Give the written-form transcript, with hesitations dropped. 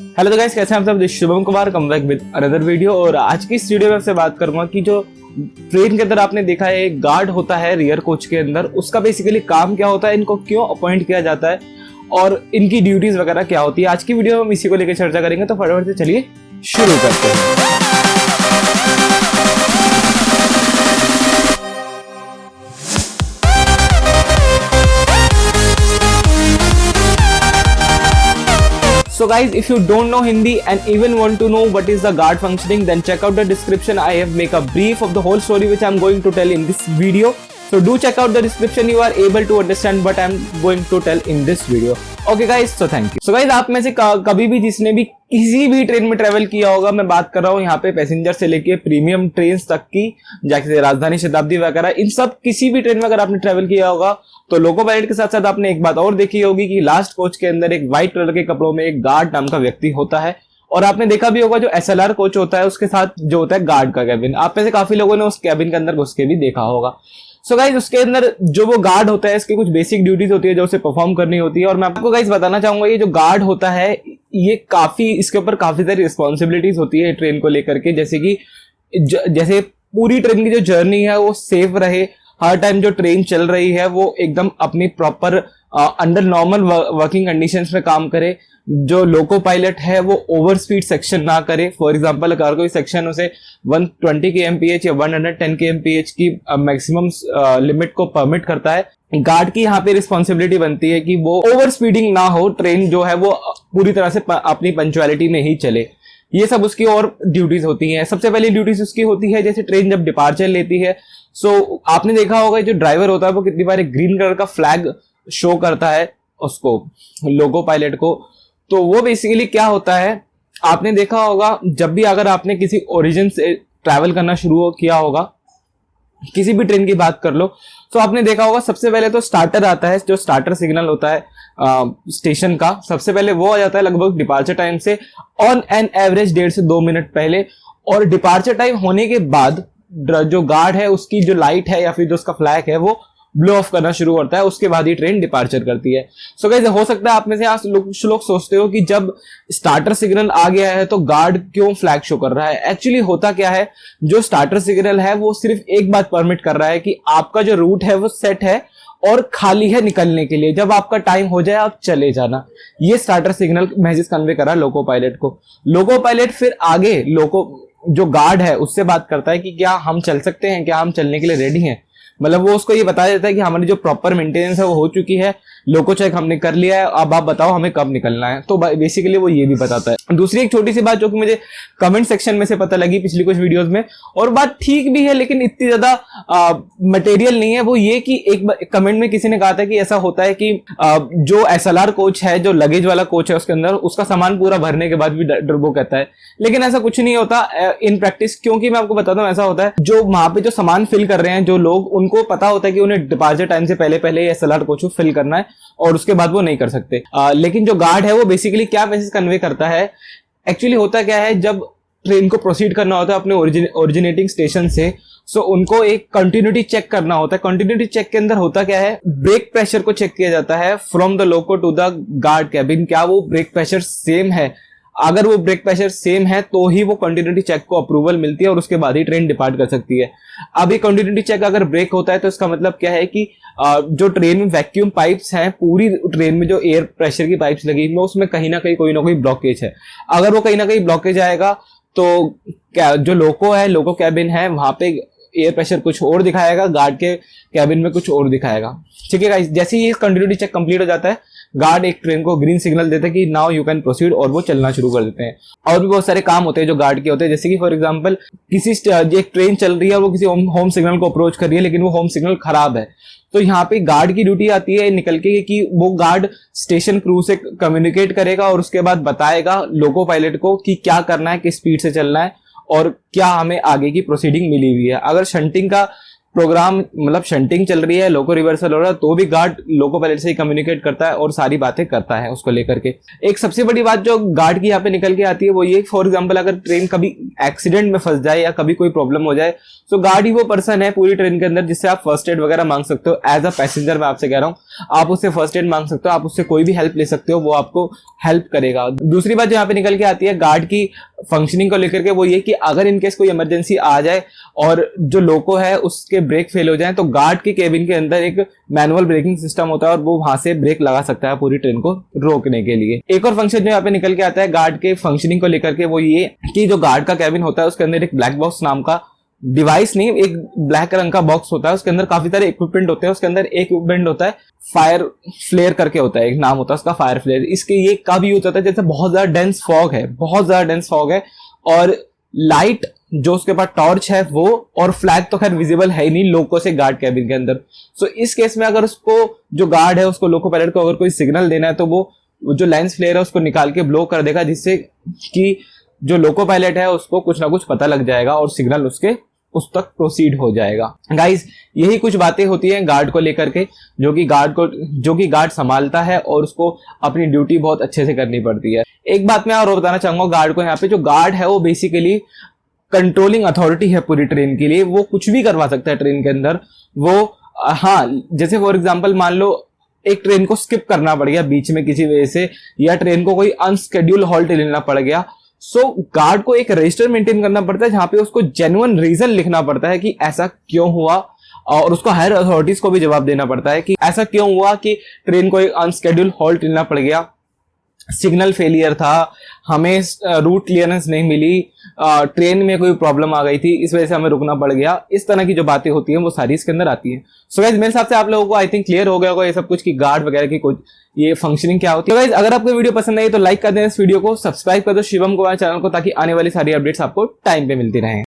Hello तो guys, कैसे हैं आप सब। Shubham Kumar come back with another video. और आज की इस वीडियो में आपसे बात करूंगा कि जो ट्रेन के अंदर आपने देखा है एक गार्ड होता है रियर कोच के अंदर, उसका बेसिकली काम क्या होता है, इनको क्यों अपॉइंट किया जाता है और इनकी ड्यूटीज वगैरह क्या होती है। आज की वीडियो में हम इसी को लेकर चर्चा करेंगे, तो फटाफट से चलिए शुरू करते हैं। So guys, if you don't know Hindi and even want to know what is the guard functioning, then check out the description. I have make a brief of the whole story which I am going to tell in this video. So do check out the description. You are able to understand what I am going to tell in this video. Okay guys, so thank you. So guys, आप में से कभी भी जिसने भी किसी भी train में ट्रेवल किया होगा, मैं बात कर रहा हूँ यहाँ पे पैसेंजर से लेके प्रीमियम ट्रेन तक की, जैसे राजधानी, शताब्दी वगैरह, इन सब किसी भी ट्रेन में अगर आपने ट्रेवल किया होगा तो लोको पायलट के साथ साथ आपने एक बात और देखी होगी कि लास्ट कोच के अंदर एक व्हाइट कलर के कपड़ों में एक गार्ड नाम का व्यक्ति होता है। और आपने देखा भी होगा जो एसएलआर कोच होता है उसके साथ जो होता है गार्ड का कैबिन, आप में से काफी लोगों ने उस कैबिन के अंदर घुस के भी देखा होगा। सो गाइज, उसके अंदर जो वो गार्ड होता है इसकी कुछ बेसिक ड्यूटीज होती है जो उसे परफॉर्म करनी होती है। और मैं आपको गाइज बताना चाहूंगा ये जो गार्ड होता है ये इसके ऊपर काफी सारी रिस्पॉन्सिबिलिटीज होती है ट्रेन को लेकर के, जैसे पूरी ट्रेन की जो जर्नी है वो सेफ रहे, हर टाइम जो ट्रेन चल रही है वो एकदम अपनी proper under normal working conditions में काम करे। जो लोको पायलट है वो ओवर स्पीड सेक्शन ना करे। फॉर एग्जांपल अगर कोई सेक्शन उसे 120 kmph या 110 kmph की मैक्सिमम लिमिट को परमिट करता है, गार्ड की यहाँ पे रिस्पॉन्सिबिलिटी बनती है कि वो ओवर स्पीडिंग ना हो, ट्रेन जो है वो पूरी तरह से अपनी पंक्चुअलिटी में ही चले। ये सब उसकी और ड्यूटीज होती हैं। सबसे पहली ड्यूटीज उसकी होती है जैसे ट्रेन जब डिपार्चर लेती है, सो आपने देखा होगा जो ड्राइवर होता है वो कितनी बार एक ग्रीन कलर का फ्लैग शो करता है उसको, लोको पायलट को। तो वो बेसिकली क्या होता है, आपने देखा होगा जब भी अगर आपने किसी ओरिजिन से ट्रैवल करना शुरू किया होगा, किसी भी ट्रेन की बात कर लो, तो आपने देखा होगा सबसे पहले तो स्टार्टर आता है, जो स्टार्टर सिग्नल होता है स्टेशन का, सबसे पहले वो आ जाता है लगभग डिपार्चर टाइम से ऑन एन एवरेज 1.5 से 2 मिनट पहले। और डिपार्चर टाइम होने के बाद जो गार्ड है उसकी जो लाइट है या फिर जो उसका फ्लैग है वो ब्लो ऑफ करना शुरू करता है, उसके बाद ही ट्रेन डिपार्चर करती है। सो गाइस, हो सकता है आप में से आज लोग सोचते हो कि जब स्टार्टर सिग्नल आ गया है तो गार्ड क्यों फ्लैग शो कर रहा है। एक्चुअली होता क्या है, जो स्टार्टर सिग्नल है वो सिर्फ एक बात परमिट कर रहा है कि आपका जो रूट है वो सेट है और खाली है निकलने के लिए, जब आपका टाइम हो जाए आप चले जाना। ये स्टार्टर सिग्नल मैसेज कन्वे कर रहा है लोको पायलट को। लोको पायलट फिर आगे जो गार्ड है उससे बात करता है कि क्या हम चल सकते हैं, क्या हम चलने के लिए रेडी हैं। मतलब वो उसको ये बता देता है कि हमारी जो प्रॉपर मेंटेनेंस है वो हो चुकी है, लोको चेक हमने कर लिया है, अब आप बताओ हमें कब निकलना है। तो बेसिकली वो ये भी बताता है। दूसरी एक छोटी सी बात जो कि मुझे कमेंट सेक्शन में से पता लगी पिछली कुछ वीडियोस में, और बात ठीक भी है लेकिन इतनी ज्यादा मटेरियल नहीं है, वो ये कि एक कमेंट में किसी ने कहा था कि ऐसा होता है कि जो एसएलआर कोच है, जो लगेज वाला कोच है उसके अंदर, उसका सामान पूरा भरने के बाद भी डरबो कहता है, लेकिन ऐसा कुछ नहीं होता इन प्रैक्टिस। क्योंकि मैं आपको बताता हूँ ऐसा होता है, जो वहां पे जो सामान फिल कर रहे हैं जो लोग, उनको पता होता है कि उन्हें डिपार्चर टाइम से पहले एसएलआर कोच को फिल करना है और उसके बाद वो नहीं कर सकते। लेकिन जो गार्ड है वो बेसिकली क्या मैसेज कन्वे करता है, एक्चुअली होता क्या है, जब ट्रेन को प्रोसीड करना होता है अपने ओरिजिनेटिंग स्टेशन से, सो उनको एक कंटिन्यूटी चेक करना होता है। कंटिन्यूटी चेक के अंदर होता क्या है, ब्रेक प्रेशर को चेक किया जाता है from the loco to the guard cabin. क्या वो ब्रेक प्रेशर सेम है? अगर वो ब्रेक प्रेशर सेम है तो ही वो कंटिन्यूटी चेक को अप्रूवल मिलती है और उसके बाद ही ट्रेन डिपार्ट कर सकती है। अब ये कंटिन्यूटी चेक अगर ब्रेक होता है तो इसका मतलब क्या है कि जो ट्रेन में वैक्यूम पाइप्स हैं, पूरी ट्रेन में जो एयर प्रेशर की पाइप्स लगी हुई है उसमें कहीं ना कहीं कोई ना कोई ब्लॉकेज है। अगर वो कहीं ना कहीं ब्लॉकेज आएगा तो क्या जो लोको कैबिन है वहां पे एयर प्रेशर कुछ और दिखाएगा, गार्ड के कैबिन में कुछ और दिखाएगा। ठीक है गाइस, जैसे ही कंटिन्यूटी चेक कंप्लीट हो जाता है, गार्ड एक ट्रेन को ग्रीन सिग्नल देता है कि नाउ यू कैन प्रोसीड, और वो चलना शुरू कर देते हैं। और भी बहुत सारे काम होते हैं जो गार्ड के होते हैं, जैसे कि फॉर एग्जांपल किसी एक ट्रेन चल रही है और वो किसी होम सिग्नल को अप्रोच कर रही है लेकिन वो होम सिग्नल खराब है, तो यहाँ पे गार्ड की ड्यूटी आती है निकल के कि वो गार्ड स्टेशन क्रू से कम्युनिकेट करेगा और उसके बाद बताएगा लोको पायलट को कि क्या करना है, किस स्पीड से चलना है और क्या हमें आगे की प्रोसीडिंग मिली हुई है। अगर शंटिंग का प्रोग्राम मतलब शंटिंग चल रही है, लोको रिवर्सल हो रहा है, तो भी गार्ड लोको पायलट से ही कम्युनिकेट करता है और सारी बातें करता है उसको लेकर के। एक सबसे बड़ी बात जो गार्ड की यहाँ पे निकल के आती है वो ये, फॉर एग्जांपल अगर ट्रेन कभी एक्सीडेंट में फंस जाए या कभी कोई प्रॉब्लम हो जाए, तो गार्ड ही वो पर्सन है पूरी ट्रेन के अंदर जिससे आप फर्स्ट एड वगैरह मांग सकते हो। एज अ पैसेंजर मैं आपसे कह रहा हूँ, आप उससे फर्स्ट एड मांग सकते हो, आप उससे कोई भी हेल्प ले सकते हो, वो आपको हेल्प करेगा। दूसरी बात जो यहाँ पे निकल के आती है गार्ड की फंक्शनिंग को लेकर के, वो ये कि अगर इनकेस कोई इमरजेंसी आ जाए और जो लोको है उसके ब्रेक फेल हो जाए, तो गार्ड के केबिन के अंदर एक मैनुअल ब्रेकिंग सिस्टम होता है और वो वहां से ब्रेक लगा सकता है पूरी ट्रेन को रोकने के लिए। एक और फंक्शन जो यहाँ पे निकल के आता है गार्ड के फंक्शनिंग को लेकर के, वो ये कि जो गार्ड का केबिन होता है उसके अंदर एक ब्लैक बॉक्स नाम का डिवाइस नहीं, एक ब्लैक रंग का बॉक्स होता है, उसके अंदर काफी सारे इक्विपमेंट होते हैं। उसके अंदर एक इक्विपमेंट होता है फायर फ्लेयर करके होता है, एक नाम होता है उसका फायर फ्लेयर। इसके ये कब यूज होता है जैसे बहुत ज्यादा डेंस फॉग है, बहुत ज्यादा डेंस फॉग है और लाइट जो उसके पास टॉर्च है वो, और फ्लैग तो खैर विजिबल है ही नहीं लोको से गार्ड कैबिन के अंदर। सो इस केस में अगर उसको जो गार्ड है उसको लोको पायलट को अगर कोई सिग्नल देना है तो वो जो लेंस फ्लेयर है उसको निकाल के ब्लो कर देगा, जिससे कि जो लोको पायलट है उसको कुछ ना कुछ पता लग जाएगा और सिग्नल उसके उस तक प्रोसीड हो जाएगा। गाइस यही कुछ बातें होती हैं गार्ड को लेकर के, जो कि गार्ड संभालता है और उसको अपनी ड्यूटी बहुत अच्छे से करनी पड़ती है। एक बात मैं और बताना चाहूंगा गार्ड को, यहाँ पे जो गार्ड है वो बेसिकली कंट्रोलिंग अथॉरिटी है पूरी ट्रेन के लिए, वो कुछ भी करवा सकता है ट्रेन के अंदर। वो हाँ, जैसे फॉर एग्जांपल मान लो एक ट्रेन को स्किप करना पड़ गया बीच में किसी वजह से, या ट्रेन को कोई अनस्केड्यूल हॉल्ट लेना पड़ गया, सो गार्ड को एक रजिस्टर मेंटेन करना पड़ता है जहां पे उसको जेन्युइन रीजन लिखना पड़ता है कि ऐसा क्यों हुआ, और उसको हायर अथॉरिटीज को भी जवाब देना पड़ता है कि ऐसा क्यों हुआ कि ट्रेन को एक अनस्केड्यूल हॉल्ट लेना पड़ गया, सिग्नल फेलियर था, हमें रूट क्लियरेंस नहीं मिली, ट्रेन में कोई प्रॉब्लम आ गई थी, इस वजह से हमें रुकना पड़ गया। इस तरह की जो बातें होती हैं वो सारी इसके अंदर आती हैं। सो गाइस मेरे हिसाब से आप लोगों को आई थिंक क्लियर हो गया होगा ये सब कुछ कि गार्ड वगैरह की कुछ ये फंक्शनिंग क्या होती है। गाइस अगर आपको वीडियो पसंद आई तो लाइक कर दें इस वीडियो को, सब्सक्राइब कर दो शिवम कुमार चैनल को, ताकि आने वाली सारी अपडेट्स आपको टाइम पे मिलती रहे।